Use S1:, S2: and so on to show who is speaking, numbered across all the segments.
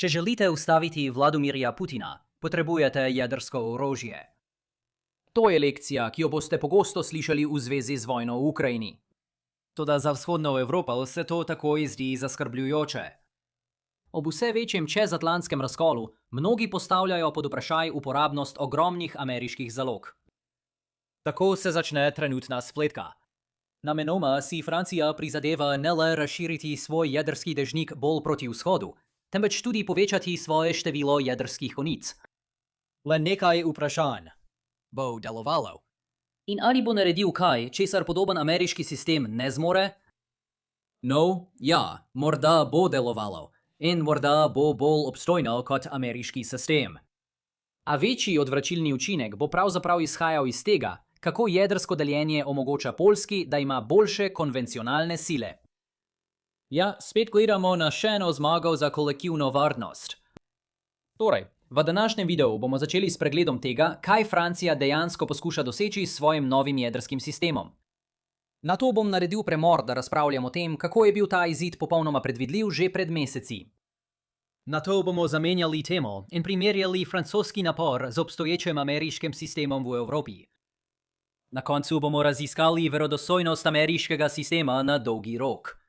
S1: Če želite ustaviti Vladimirja Putina, potrebujete jedrsko orožje.
S2: To je lekcija, ki jo boste pogosto slišali v zvezi z vojno v Ukrajini.
S1: Toda za vzhodno Evropo se to takoj zdi zaskrbljujoče.
S2: Ob vse večjem čezatlantskem razkolu mnogi postavljajo pod vprašaj uporabnost ogromnih ameriških zalog.
S1: Tako se začne trenutna spletka. Namenoma si Francija prizadeva ne le razširiti svoj jedrski dežnik bolj proti vzhodu, temveč tudi povečati svoje število jedrskih konic. Le nekaj vprašanj. Bo delovalo?
S2: In ali bo naredil kaj, česar podoben ameriški sistem ne zmore?
S1: No, ja, morda bo delovalo. In morda bo bolj obstojno kot ameriški sistem.
S2: A večji odvračilni učinek bo pravzaprav izhajal iz tega, kako jedrsko deljenje omogoča Poljski, da ima boljše konvencionalne sile.
S1: Ja, spet gledamo na še eno zmago za kolektivno varnost.
S2: Torej, v današnjem videu bomo začeli s pregledom tega, kaj Francija dejansko poskuša doseči s svojim novim jedrskim sistemom. Nato bom naredil premor, da razpravljam o tem, kako je bil ta izid popolnoma predvidljiv že pred meseci.
S1: Nato bomo zamenjali temo in primerjali francoski napor z obstoječim ameriškim sistemom v Evropi. Na koncu bomo raziskali verodostojnost ameriškega sistema na dolgi rok.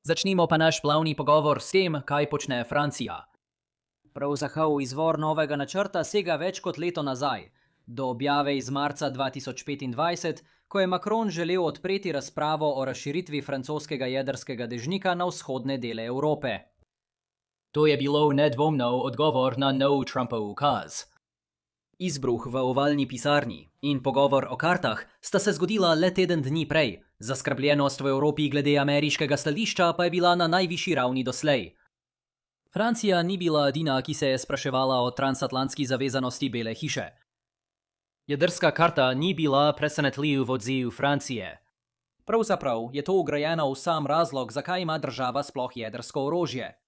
S1: Začnimo pa naš glavni pogovor s tem, kaj počne Francija.
S2: Pravzaprav izvor novega načrta sega več kot leto nazaj, do objave iz marca 2025, ko je Macron želel odpreti razpravo o razširitvi francoskega jedrskega dežnika na vzhodne dele Evrope.
S1: To je bilo nedvomno odgovor na nov Trumpov ukaz. Izbruh v ovalni pisarni in pogovor o kartah sta se zgodila le teden dni prej, zaskrbljenost v Evropi glede ameriškega stališča pa je bila na najvišji ravni doslej. Francija ni bila edina, ki se je spraševala o transatlantski zavezanosti Bele hiše. Jedrska karta ni bila presenetljiv odziv Francije.
S2: Pravzaprav je to vgrajeno v sam razlog, zakaj ima država sploh jedrsko orožje.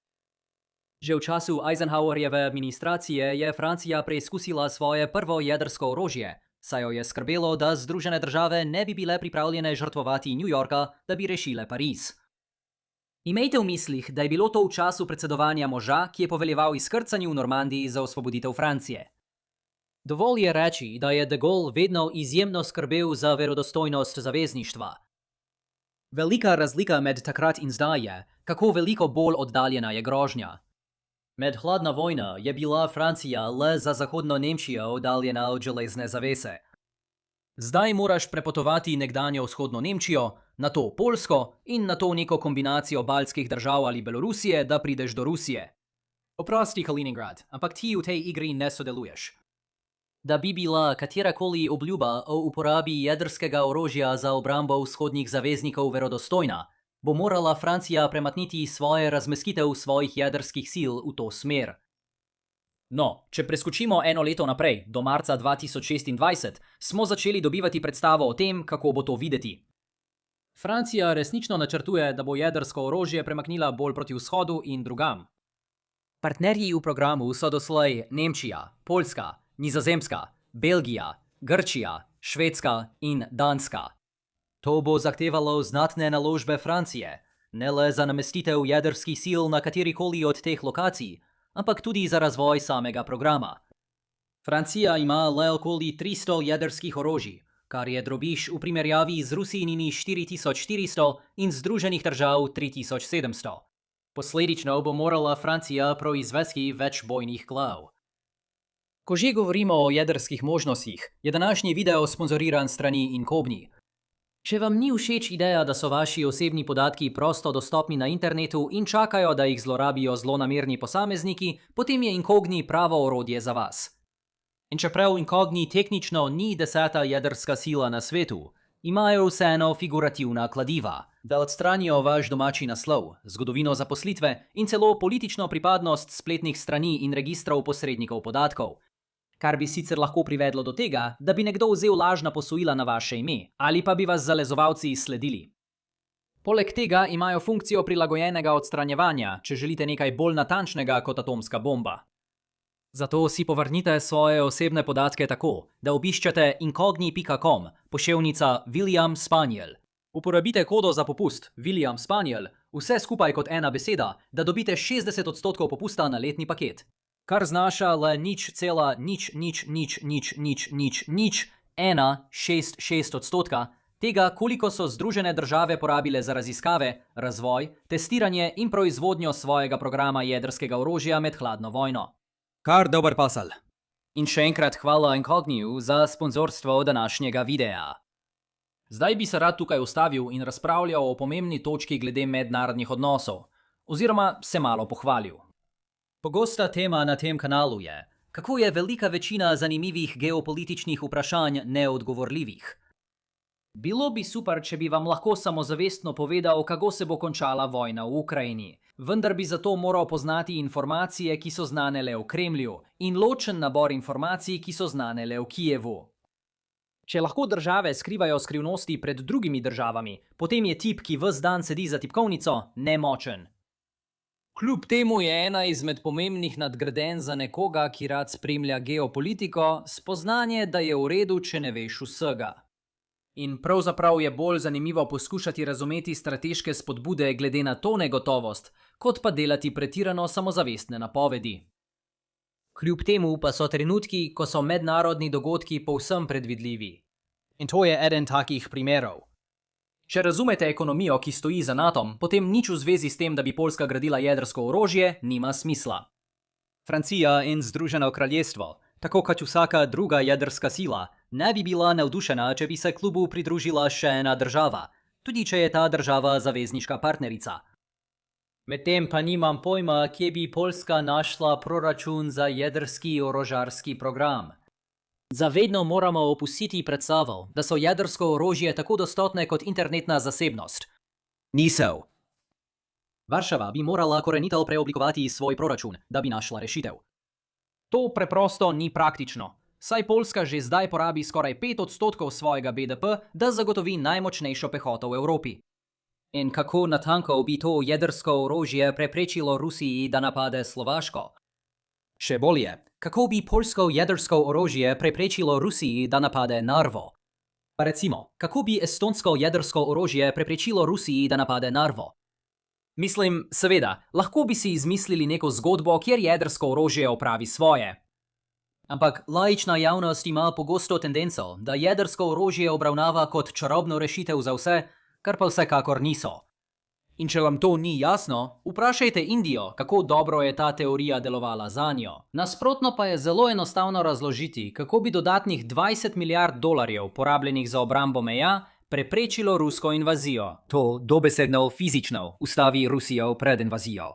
S1: Že v času Eisenhowerjeve administracije je Francija preizkusila svoje prvo jedrsko orožje, saj jo je skrbelo, da Združene države ne bi bile pripravljene žrtvovati New Yorka, da bi rešile Pariz. Imejte v mislih, da je bilo to v času predsedovanja moža, ki je poveljeval izkrcanju v Normandiji za osvoboditev Francije. Dovolj je reči, da je de Gaulle vedno izjemno skrbel za verodostojnost zavezništva. Velika razlika med takrat in zdaj je, kako veliko bolj oddaljena je grožnja. Med hladna vojna je bila Francija le za zahodno Nemčijo oddaljena od železne zavese. Zdaj moraš prepotovati nekdanjo vzhodno Nemčijo, nato Poljsko in nato neko kombinacijo baltskih držav ali Belorusije, da prideš do Rusije. Oprosti, Kaliningrad, ampak ti v tej igri ne sodeluješ. Da bi bila katerakoli obljuba o uporabi jedrskega orožja za obrambo vzhodnih zaveznikov verodostojna, bo morala Francija premakniti svoje razmestitev svojih jedrskih sil v to smer. No, če preskočimo eno leto naprej, do marca 2026, smo začeli dobivati predstavo o tem, kako bo to videti. Francija resnično načrtuje, da bo jedrsko orožje premaknila bolj proti vzhodu in drugam. Partnerji v programu so doslej Nemčija, Poljska, Nizozemska, Belgija, Grčija, Švedska in Danska. To bo zahtevalo znatne naložbe Francije, ne le za namestitev jedrskih sil na katerikoli od teh lokacij, ampak tudi za razvoj samega programa. Francija ima le okoli 300 jedrskih orožij, kar je drobiž v primerjavi z Rusijinimi 4400 in Združenih držav 3700. Posledično bo morala Francija proizvesti več bojnih glav. Ko že govorimo o jedrskih možnostih, je današnji video sponzoriran strani Incogni. Če vam ni všeč ideja, da so vaši osebni podatki prosto dostopni na internetu in čakajo, da jih zlorabijo zlonamerni posamezniki, potem je Incogni pravo orodje za vas. In čeprav Incogni tehnično ni 10. jedrska sila na svetu, imajo vseeno figurativna kladiva, da odstranijo vaš domači naslov, zgodovino zaposlitve in celo politično pripadnost spletnih strani in registrov posrednikov podatkov. Kar bi sicer lahko privedlo do tega, da bi nekdo vzel lažna posojila na vaše ime, ali pa bi vas zalezovalci sledili. Poleg tega imajo funkcijo prilagojenega odstranjevanja, če želite nekaj bolj natančnega kot atomska bomba. Zato si povrnite svoje osebne podatke tako, da obiščete incogni.com, poševnica William Spaniel. Uporabite kodo za popust William Spaniel, Vse skupaj kot ena beseda, da dobite 60% popusta na letni paket. Kar znaša le 0,00000000166% tega, koliko so Združene države porabile za raziskave, razvoj, testiranje in proizvodnjo svojega programa jedrskega orožja med hladno vojno.
S3: Kar dober pasal.
S1: In še enkrat hvala Incogniju za sponzorstvo današnjega videa.
S2: Zdaj bi se rad tukaj ustavil in razpravljal o pomembni točki glede mednarodnih odnosov, oziroma se malo pohvalil.
S1: Pogosta tema na tem kanalu je, kako je velika večina zanimivih geopolitičnih vprašanj neodgovorljivih.
S2: Bilo bi super, če bi vam lahko samozavestno povedal, kako se bo končala vojna v Ukrajini, vendar bi zato moral poznati informacije, ki so znane le v Kremlju, in ločen nabor informacij, ki so znane le v Kijevu. Če lahko države skrivajo skrivnosti pred drugimi državami, potem je tip, ki ves dan sedi za tipkovnico, nemočen. Kljub temu je ena izmed pomembnih nadgradenj za nekoga, ki rad spremlja geopolitiko, spoznanje, da je v redu, če ne veš vsega. In pravzaprav je bolj zanimivo poskušati razumeti strateške spodbude glede na to negotovost, kot pa delati pretirano samozavestne napovedi. Kljub temu pa so trenutki, ko so mednarodni dogodki povsem predvidljivi. In to je eden takih primerov. Če razumete ekonomijo, ki stoji za NATO-om, potem nič v zvezi s tem, da bi Poljska gradila jedrsko orožje, nima smisla.
S1: Francija in Združeno kraljestvo, tako kot vsaka druga jedrska sila, ne bi bila navdušena, če bi se klubu pridružila še ena država, tudi če je ta država zavezniška partnerica. Medtem pa nimam pojma, kje bi Poljska našla proračun za jedrski orožarski program. Zavedno moramo opustiti predstavo, da so jedrsko orožje tako dostopne kot internetna zasebnost.
S3: Niso.
S1: Varšava bi morala korenito preoblikovati svoj proračun, da bi našla rešitev.
S2: To preprosto ni praktično, saj Poljska že zdaj porabi skoraj 5% svojega BDP, da zagotovi najmočnejšo pehoto v Evropi.
S1: In kako natanko bi to jedrsko orožje preprečilo Rusiji, da napade Slovaško? Še bolje, kako bi poljsko jedrsko orožje preprečilo Rusiji, da napade Narvo? Pa recimo, kako bi estonsko jedrsko orožje preprečilo Rusiji, da napade Narvo?
S2: Mislim, seveda, lahko bi si izmislili neko zgodbo, kjer jedrsko orožje opravi svoje.
S1: Ampak laična javnost ima pogosto tendenco, da jedrsko orožje obravnava kot čarobno rešitev za vse, kar pa vsekakor niso.
S2: In če vam to ni jasno, vprašajte Indijo, kako dobro je ta teorija delovala zanjo. Nasprotno pa je zelo enostavno razložiti, kako bi dodatnih 20 milijard dolarjev, porabljenih za obrambo meja, preprečilo rusko invazijo.
S1: To dobesedno fizično ustavi Rusijo pred invazijo.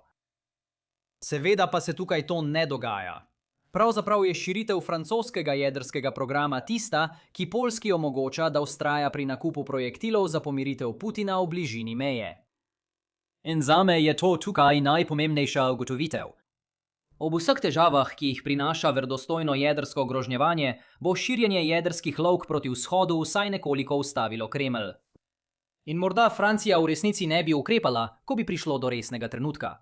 S2: Seveda pa se tukaj to ne dogaja. Pravzaprav je širitev francoskega jedrskega programa tista, ki Poljski omogoča, da vztraja pri nakupu projektilov za pomiritev Putina v bližini meje.
S1: In zame je to tukaj najpomembnejša ugotovitev. Ob vseh težavah, ki jih prinaša verodostojno jedrsko grožnjevanje, bo širjenje jedrskih lovk proti vzhodu vsaj nekoliko ustavilo Kremelj.
S2: In morda Francija v resnici ne bi ukrepala, ko bi prišlo do resnega trenutka.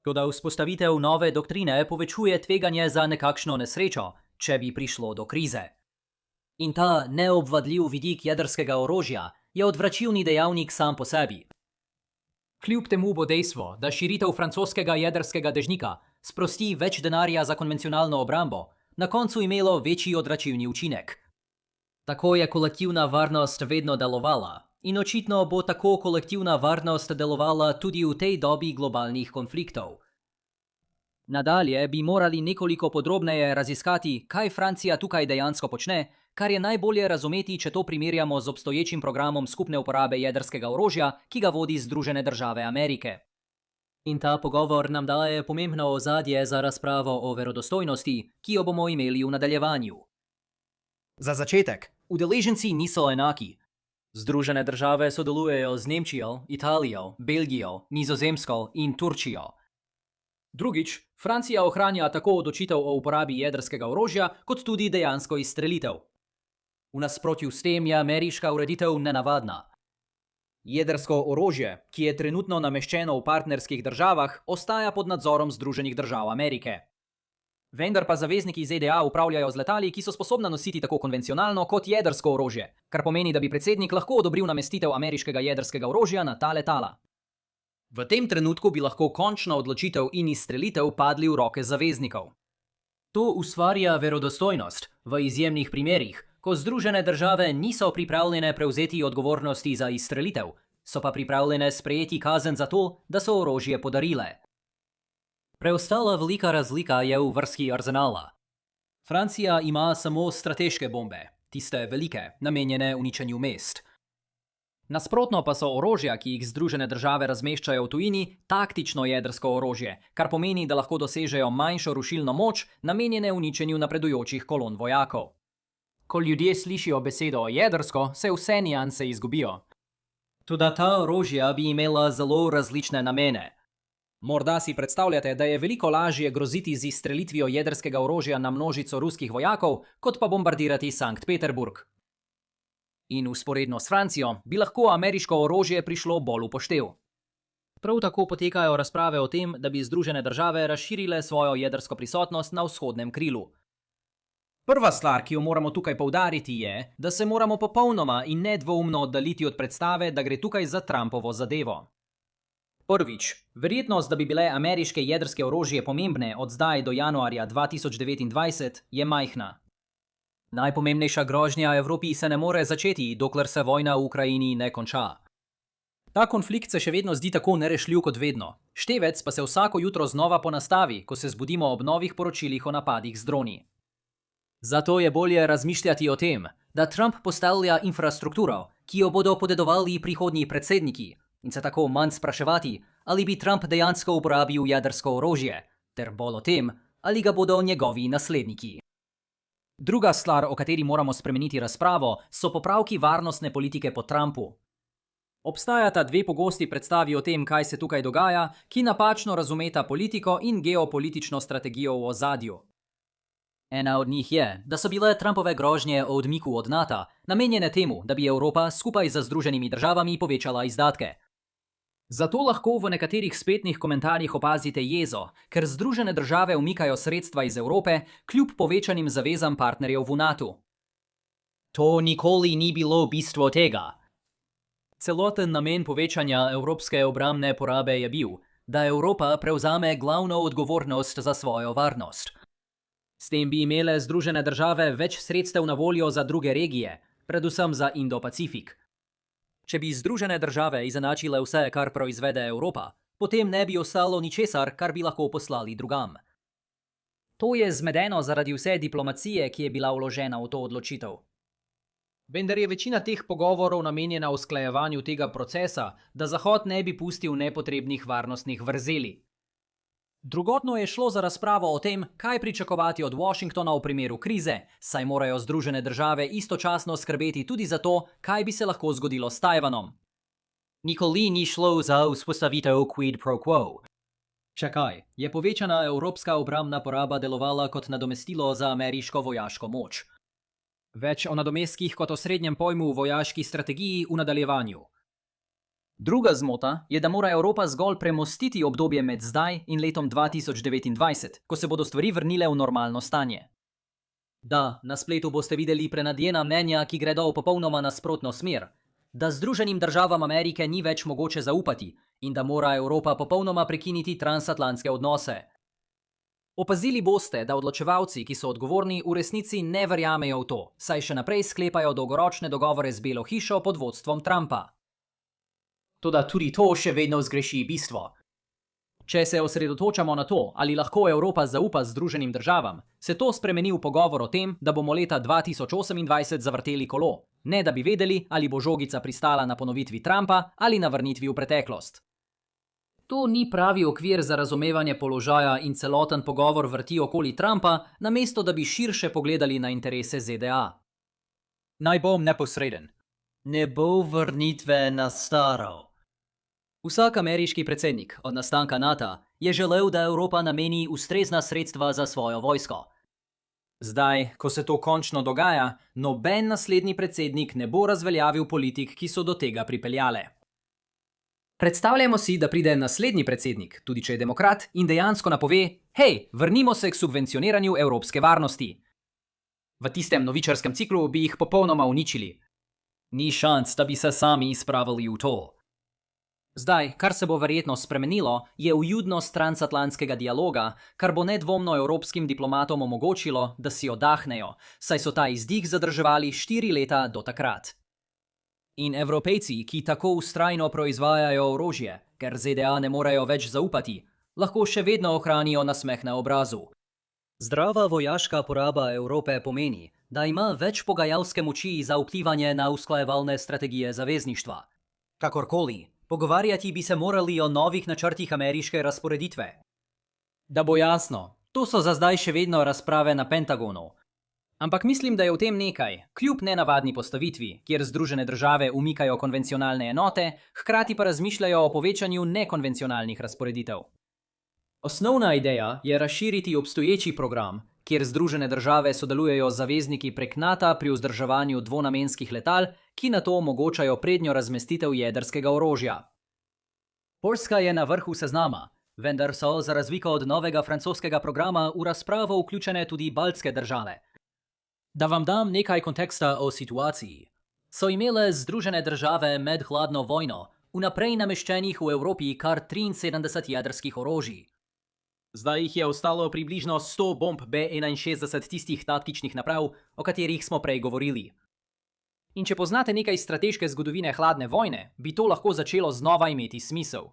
S1: Toda vzpostavitev nove doktrine povečuje tveganje za nekakšno nesrečo, če bi prišlo do krize. In ta neobvladljiv vidik jedrskega orožja je odvračilni dejavnik sam po sebi.
S2: Kljub temu bo dejstvo, da širitev francoskega jedrskega dežnika sprosti več denarja za konvencionalno obrambo, na koncu imelo večji odvračilni učinek.
S1: Tako je kolektivna varnost vedno delovala. In očitno bo tako kolektivna varnost delovala tudi v tej dobi globalnih konfliktov. Nadalje bi morali nekoliko podrobneje raziskati, kaj Francija tukaj dejansko počne, kar je najbolje razumeti, če to primerjamo z obstoječim programom skupne uporabe jedrskega orožja, ki ga vodi Združene države Amerike. In ta pogovor nam daje pomembno ozadje za razpravo o verodostojnosti, ki jo bomo imeli v nadaljevanju.
S2: Za začetek, udeleženci niso enaki.
S1: Združene države sodelujejo z Nemčijo, Italijo, Belgijo, Nizozemsko in Turčijo.
S2: Drugič, Francija ohranja tako odločitev o uporabi jedrskega orožja, kot tudi dejansko izstrelitev.
S1: V nasprotju s tem je ameriška ureditev nenavadna.
S2: Jedrsko orožje, ki je trenutno nameščeno v partnerskih državah, ostaja pod nadzorom Združenih držav Amerike. Vendar pa zavezniki ZDA upravljajo z letali, ki so sposobna nositi tako konvencionalno kot jedrsko orožje, kar pomeni, da bi predsednik lahko odobril namestitev ameriškega jedrskega orožja na ta letala. V tem trenutku bi lahko končna odločitev in izstrelitev padli v roke zaveznikov.
S1: To ustvarja verodostojnost v izjemnih primerih, ko Združene države niso pripravljene prevzeti odgovornosti za izstrelitev, so pa pripravljene sprejeti kazen za to, da so orožje podarile. Preostala velika razlika je v vrsti arzenala. Francija ima samo strateške bombe, tiste velike, namenjene uničenju mest.
S2: Nasprotno pa so orožja, ki jih Združene države razmeščajo v tujini, taktično jedrsko orožje, kar pomeni, da lahko dosežejo manjšo rušilno moč, namenjene uničenju napredujočih kolon vojakov. Ko ljudje slišijo besedo jedrsko, se vse nianse izgubijo.
S1: Toda ta orožja bi imela zelo različne namene.
S2: Morda si predstavljate, da je veliko lažje groziti z izstrelitvijo jedrskega orožja na množico ruskih vojakov, kot pa bombardirati Sankt Peterburg. In vzporedno s Francijo bi lahko ameriško orožje prišlo bolj v poštev.
S1: Prav tako potekajo razprave o tem, da bi Združene države razširile svojo jedrsko prisotnost na vzhodnem krilu.
S2: Prva stvar, ki jo moramo tukaj poudariti, je, da se moramo popolnoma in nedvoumno oddaljiti od predstave, da gre tukaj za Trumpovo zadevo. Prvič, verjetnost, da bi bile ameriške jedrske orožje pomembne od zdaj do januarja 2029, je majhna.
S1: Najpomembnejša grožnja Evropi se ne more začeti, dokler se vojna v Ukrajini ne konča.
S2: Ta konflikt se še vedno zdi tako nerešljiv kot vedno. Števec pa se vsako jutro znova ponastavi, ko se zbudimo ob novih poročilih o napadih z droni.
S1: Zato je bolje razmišljati o tem, da Trump postavlja infrastrukturo, ki jo bodo podedovali prihodnji predsedniki, in se tako manj spraševati, ali bi Trump dejansko uporabil jedrsko orožje, ter bolj o tem, ali ga bodo njegovi nasledniki.
S2: Druga stvar, o kateri moramo spremeniti razpravo, so popravki varnostne politike po Trumpu. Obstajata dve pogosti predstavi o tem, kaj se tukaj dogaja, ki napačno razumeta politiko in geopolitično strategijo v ozadju.
S1: Ena od njih je, da so bile Trumpove grožnje o odmiku od NATO namenjene temu, da bi Evropa skupaj z Združenimi državami povečala izdatke.
S2: Zato lahko v nekaterih spletnih komentarjih opazite jezo, ker Združene države umikajo sredstva iz Evrope, kljub povečanim zavezam partnerjev v NATO.
S1: To nikoli ni bilo bistvo tega. Celoten namen povečanja evropske obrambne porabe je bil, da Evropa prevzame glavno odgovornost za svojo varnost.
S2: S tem bi imele Združene države več sredstev na voljo za druge regije, predvsem za Indo-Pacifik.
S1: Če bi Združene države izenačile vse, kar proizvede Evropa, potem ne bi ostalo ničesar, kar bi lahko poslali drugam.
S2: To je zmedeno zaradi vse diplomacije, ki je bila vložena v to odločitev. Vendar je večina teh pogovorov namenjena usklajevanju tega procesa, da Zahod ne bi pustil nepotrebnih varnostnih vrzeli. Drugotno je šlo za razpravo o tem, kaj pričakovati od Washingtona v primeru krize, saj morajo Združene države istočasno skrbeti tudi za to, kaj bi se lahko zgodilo s Tajvanom.
S1: Nikoli ni šlo za vzpostavitev quid pro quo. Čakaj, je povečana evropska obrambna poraba delovala kot nadomestilo za ameriško vojaško moč?
S2: Več o nadomestkih kot o srednjem pojmu v vojaški strategiji v nadaljevanju.
S1: Druga zmota je, da mora Evropa zgolj premostiti obdobje med zdaj in letom 2029, ko se bodo stvari vrnile v normalno stanje. Da, na spletu boste videli prenadjena mnenja, ki gredo v popolnoma nasprotno smer, da Združenim državam Amerike ni več mogoče zaupati in da mora Evropa popolnoma prekiniti transatlantske odnose.
S2: Opazili boste, da odločevalci, ki so odgovorni, v resnici ne verjamejo v to, saj še naprej sklepajo dolgoročne dogovore z Belo hišo pod vodstvom Trumpa.
S1: Toda tudi to še vedno zgreši bistvo.
S2: Če se osredotočamo na to, ali lahko Evropa zaupa Združenim državam, se to spremeni v pogovor o tem, da bomo leta 2028 zavrteli kolo, ne da bi vedeli, ali bo žogica pristala na ponovitvi Trumpa ali na vrnitvi v preteklost. To ni pravi okvir za razumevanje položaja in celoten pogovor vrti okoli Trumpa, namesto da bi širše pogledali na interese ZDA.
S1: Naj bom neposreden. Ne bo vrnitve na staro. Vsak ameriški predsednik od nastanka NATO je želel, da Evropa nameni ustrezna sredstva za svojo vojsko.
S2: Zdaj, ko se to končno dogaja, noben naslednji predsednik ne bo razveljavil politik, ki so do tega pripeljale. Predstavljamo si, da pride naslednji predsednik, tudi če je demokrat, in dejansko napove: hej, vrnimo se k subvencioniranju evropske varnosti. V tistem novičarskem ciklu bi jih popolnoma uničili.
S1: Ni šanc, da bi se sami spravili v to.
S2: Zdaj, kar se bo verjetno spremenilo, je vljudnost transatlantskega dialoga, kar bo nedvomno evropskim diplomatom omogočilo, da si oddahnejo, saj so ta izdih zadrževali 4 leta do takrat.
S1: In Evropejci, ki tako vztrajno proizvajajo orožje, ker ZDA ne morejo več zaupati, lahko še vedno ohranijo nasmeh na obrazu. Zdrava vojaška poraba Evrope pomeni, da ima več pogajalske moči za vplivanje na usklajevalne strategije zavezništva. Kakorkoli, pogovarjati bi se morali o novih načrtih ameriške razporeditve.
S2: Da bo jasno,
S1: To so za zdaj še vedno razprave na Pentagonu.
S2: ampak mislim, da je v tem nekaj, kljub nenavadni postavitvi, kjer Združene države umikajo konvencionalne enote, hkrati pa razmišljajo o povečanju nekonvencionalnih razporeditev. Osnovna ideja je razširiti obstoječi program, kjer Združene države sodelujejo z zavezniki prek NATO pri vzdrževanju dvonamenskih letal, ki nato omogočajo prednjo razmestitev jedrskega orožja.
S1: Poljska je na vrhu seznama, vendar so, za razliko od novega francoskega programa, v razpravo vključene tudi baltske države. Da vam dam nekaj konteksta o situaciji. So imele Združene države med hladno vojno vnaprej nameščenih v Evropi kar 73 jedrskih orožij. Zdaj jih je ostalo približno 100 bomb B-61 tistih taktičnih naprav, o katerih smo prej govorili.
S2: In če poznate nekaj strateške zgodovine hladne vojne, bi to lahko začelo znova imeti smisel.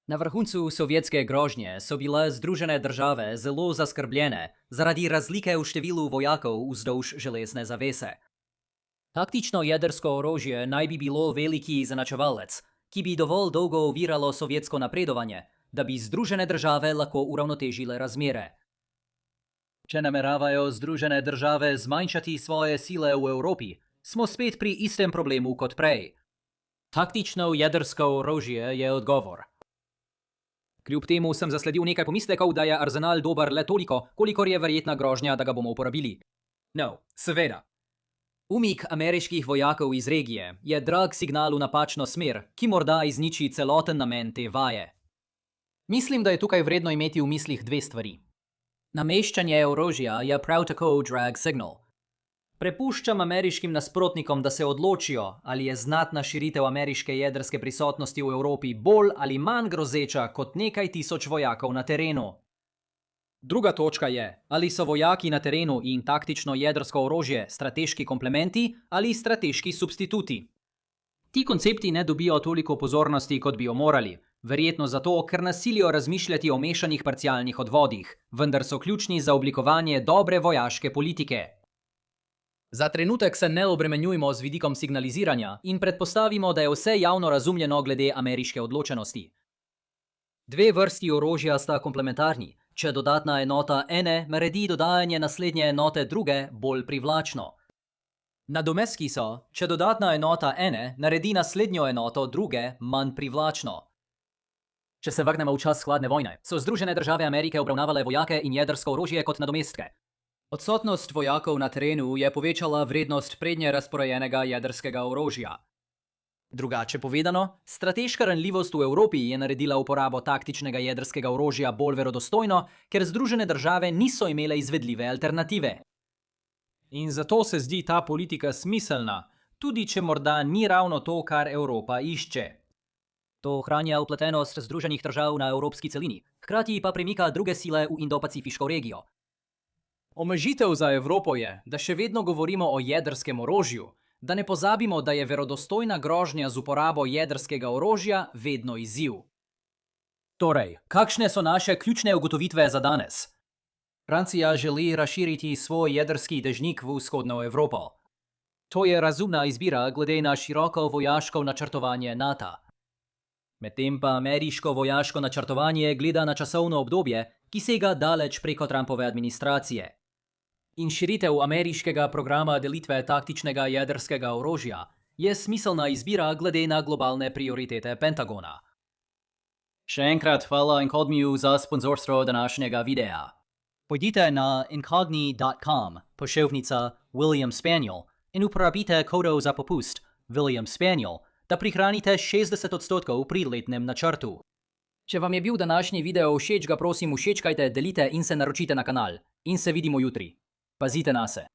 S1: Na vrhuncu sovjetske grožnje so bile Združene države zelo zaskrbljene zaradi razlike v številu vojakov vzdolž železne zavese. Taktično jedrsko orožje naj bi bilo veliki izenačevalec, ki bi dovolj dolgo oviralo sovjetsko napredovanje, da bi Združene države lahko uravnotežile razmere. Če nameravajo Združene države zmanjšati svoje sile v Evropi, smo spet pri istem problemu kot prej. Taktično jedrsko orožje je odgovor.
S2: Kljub temu sem zasledil nekaj pomislekov, da je arzenal dober le toliko, kolikor je verjetna grožnja, da ga bomo uporabili.
S1: No, seveda. Umik ameriških vojakov iz regije je drag signal v napačno smer, ki morda izniči celoten namen te vaje.
S2: Mislim, da je tukaj vredno imeti v mislih dve stvari.
S1: Nameščanje orožja je prav tako drag signal. Prepuščam ameriškim nasprotnikom, da se odločijo, ali je znatna širitev ameriške jedrske prisotnosti v Evropi bolj ali manj grozeča kot nekaj tisoč vojakov na terenu.
S2: Druga točka je, ali so vojaki na terenu in taktično jedrsko orožje strateški komplementi ali strateški substituti. Ti koncepti ne dobijo toliko pozornosti, kot bi jo morali, verjetno zato, ker nas silijo razmišljati o mešanih parcialnih odvodih, vendar so ključni za oblikovanje dobre vojaške politike. Za trenutek se ne obremenjujmo z vidikom signaliziranja in predpostavimo, da je vse javno razumljeno glede ameriške odločenosti. Dve vrsti orožja sta komplementarni, če dodatna enota ene naredi dodajanje naslednje enote druge bolj privlačno. Nadomestki so, če dodatna enota ene naredi naslednjo enoto druge manj privlačno. Če se vrnemo v čas hladne vojne, so Združene države Amerike obravnavale vojake in jedrsko orožje kot nadomestke. Odsotnost vojakov na terenu je povečala vrednost prednje razporejenega jedrskega orožja. Drugače povedano, strateška ranljivost v Evropi je naredila uporabo taktičnega jedrskega orožja bolj verodostojno, ker Združene države niso imele izvedljive alternative. In zato se zdi ta politika smiselna, tudi če morda ni ravno to, kar Evropa išče. To ohranja vpletenost Združenih držav na evropski celini, hkrati pa premika druge sile v Indo-Pacifiško regijo. Omejitev za Evropo je, da še vedno govorimo o jedrskem orožju, da ne pozabimo, da je verodostojna grožnja z uporabo jedrskega orožja vedno izziv. Torej, kakšne so naše ključne ugotovitve za danes? Francija želi razširiti svoj jedrski dežnik v vzhodno Evropo. To je razumna izbira glede na široko vojaško načrtovanje NATO. Medtem pa ameriško vojaško načrtovanje gleda na časovno obdobje, ki sega daleč preko Trumpove administracije. In širitev ameriškega programa delitve taktičnega jedrskega orožja je smiselna izbira glede na globalne prioritete Pentagona. Še enkrat hvala Incogniju za sponzorstvo današnjega videa. Pojdite na incogni.com, poševnica William Spaniel, in uporabite kodo za popust William Spaniel, da prihranite 60% pri letnem načrtu. Če vam je bil današnji video všeč, ga prosim všečkajte, delite in se naročite na kanal. In se vidimo jutri. Pazite nase.